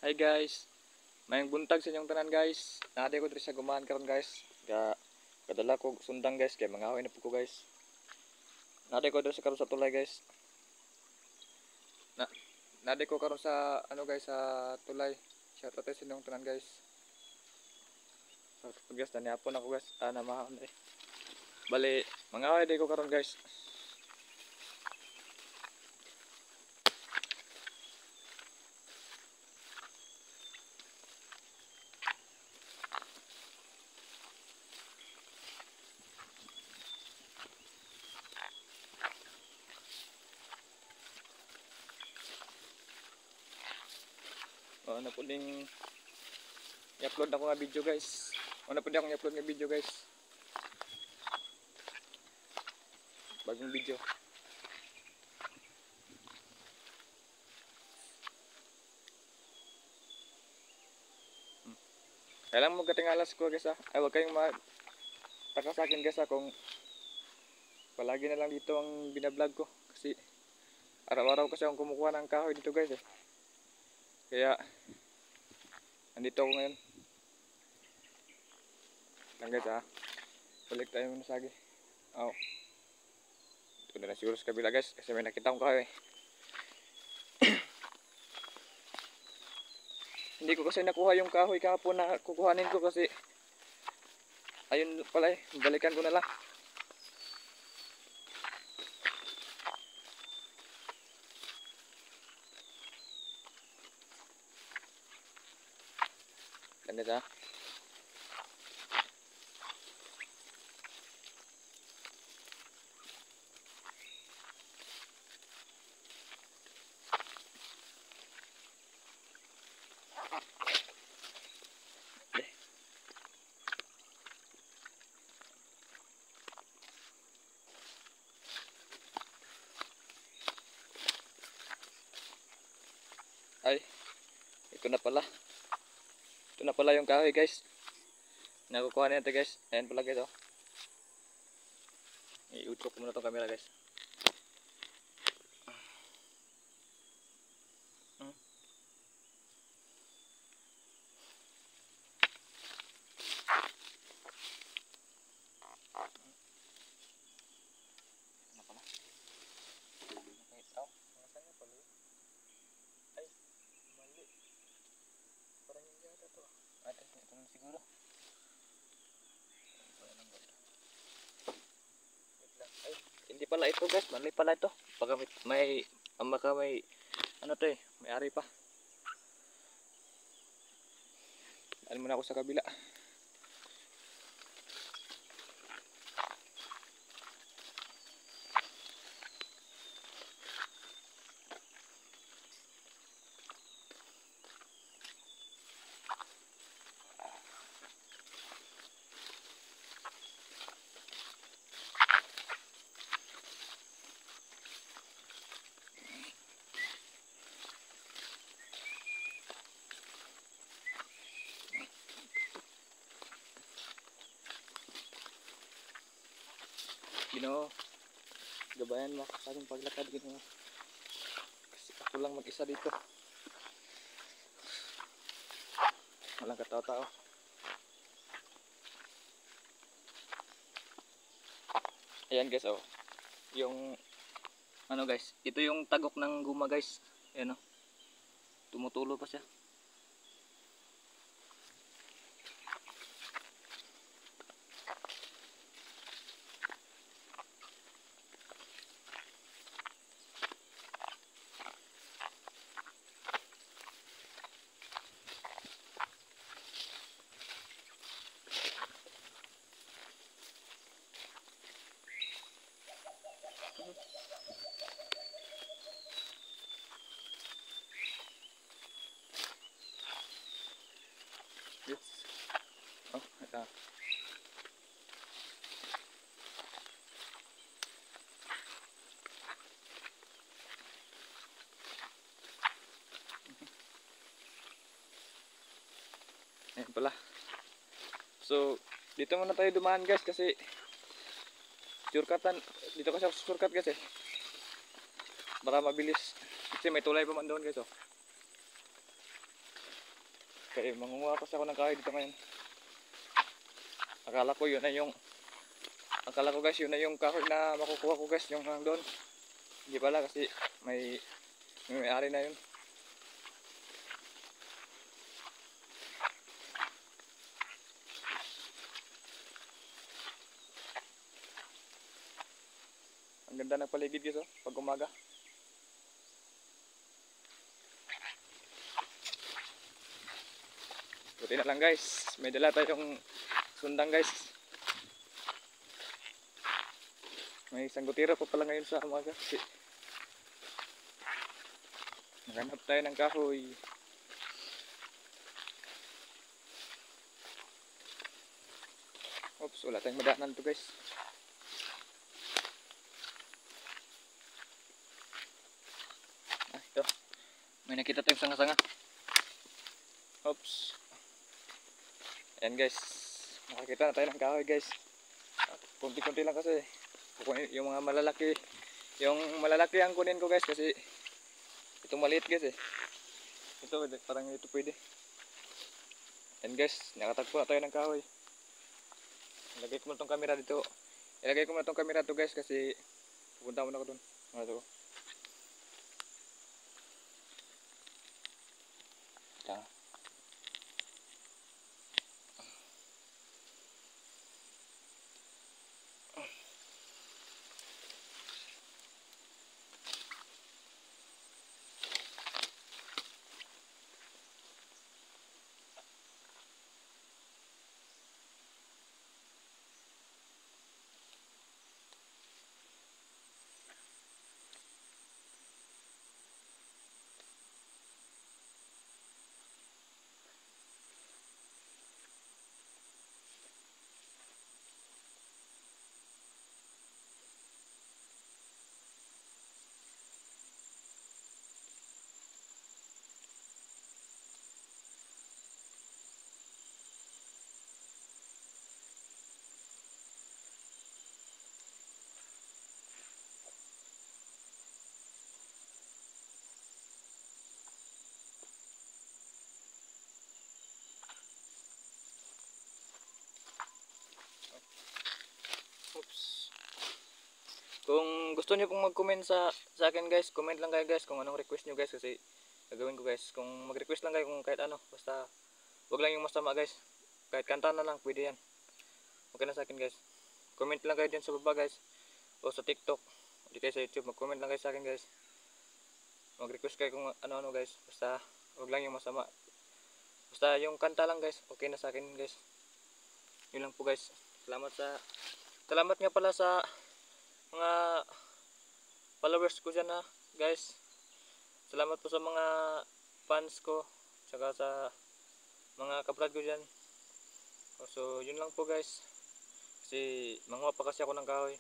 Hi guys, mayang buntag sa inyong tanan guys. Naadi ko diri sa gumahan karon guys. Kadala ko sundang guys kay mga na po ko guys. Naadi ko diri sa karon sa tulay guys. Na Naadi ko karon sa guys sa tulay. Shout out sa inyong tanan guys. So guys tani apon ako guys. Mahon eh. Bali mga di ko karon guys. Ano po ding i-upload ako nga video guys. Ano po din akong i-upload nga video guys. Bagong video. Kailangan mo katingalas ko guys Ay wag kayong mataka sa akin guys kung palagi na lang dito ang binablog ko. Kasi araw-araw kasi akong kumukuha ng kahoy dito guys Kaya nandito ako ngayon. Lang guys balik tayo muna sa agi. Ito na siguro sa kabila guys kasi may nakita akong kahoy. Hindi ko kasi nakuha yung kahoy kahapon na kukuhanin ko kasi ayun pala balikan ko na lang. Ganda Ay, ito na pala. Ito na pala yung kahoy guys. Nakukuha na ito guys. Ayan pala guys I-utok ko muna itong camera guys. Siguro. Ay, hindi pala ito guys, mali pala ito. Baka may ano to may ari pa. Daan muna ako sa kabila. Ginoo, gabayan mo sa aking paglakad Ginoo. Kasi ako lang mag-isa dito. Walang katao-tao. Ayan guys yung guys, ito yung tagok ng guma guys. Ayan tumutulo pa siya. Yes. Ito. Ayan pala. So, dito muna tayo dumaan guys kasi shortcutan. Dito kasi ako shortcut guys para mabilis. Kasi may tulay pa man doon guys Kaya mangunguha kasi ako ng kahoy dito ngayon. Akala ko yun na yung Akala ko guys yun na yung kahoy na makukuha ko guys, yung doon. Hindi pala kasi may ari na yun. Ang ganda ng paligid guys oh, pag umaga. Buti na lang guys, may dala tayong sundang guys. May isang gutira pa pala ngayon sa umaga kasi naghanap tayo ng kahoy. Oops, wala tayong madaanan to guys. Ito, may nakita tayong sanga-sanga. Oops. Ayan guys, nakakita na tayo ng kahoy guys. Kunti-kunti lang kasi yung mga malalaki, yung malalaki ang kunin ko guys kasi ito maliit guys eh. Ito parang ito pwede. Ayan guys, nakatagpo na tayo ng kahoy. Ilagay ko muna itong camera dito. Ilagay ko muna itong camera to guys kasi pupunta muna ako dun. Ito. Ito. Oops. Kung gusto niyo pong mag-comment sa akin guys, comment lang kayo guys kung anong request niyo guys kasi gagawin ko guys. Kung mag-request lang kayo kung kahit ano, basta wag lang yung masama guys. Kahit kanta na lang, pwede yan. Okay na sa akin guys. Comment lang kayo dyan sa baba guys. O sa TikTok, hindi kayo sa YouTube, mag-comment lang kayo sa akin guys. Mag-request kayo kung ano-ano guys. Basta wag lang yung masama. Basta yung kanta lang guys, okay na sa akin guys. Yun lang po guys. Salamat nga pala sa mga followers ko dyan ha guys. Salamat po sa mga fans ko, tsaka sa mga kabrad ko dyan. So yun lang po guys, kasi manguha pa kasi ako ng kahoy.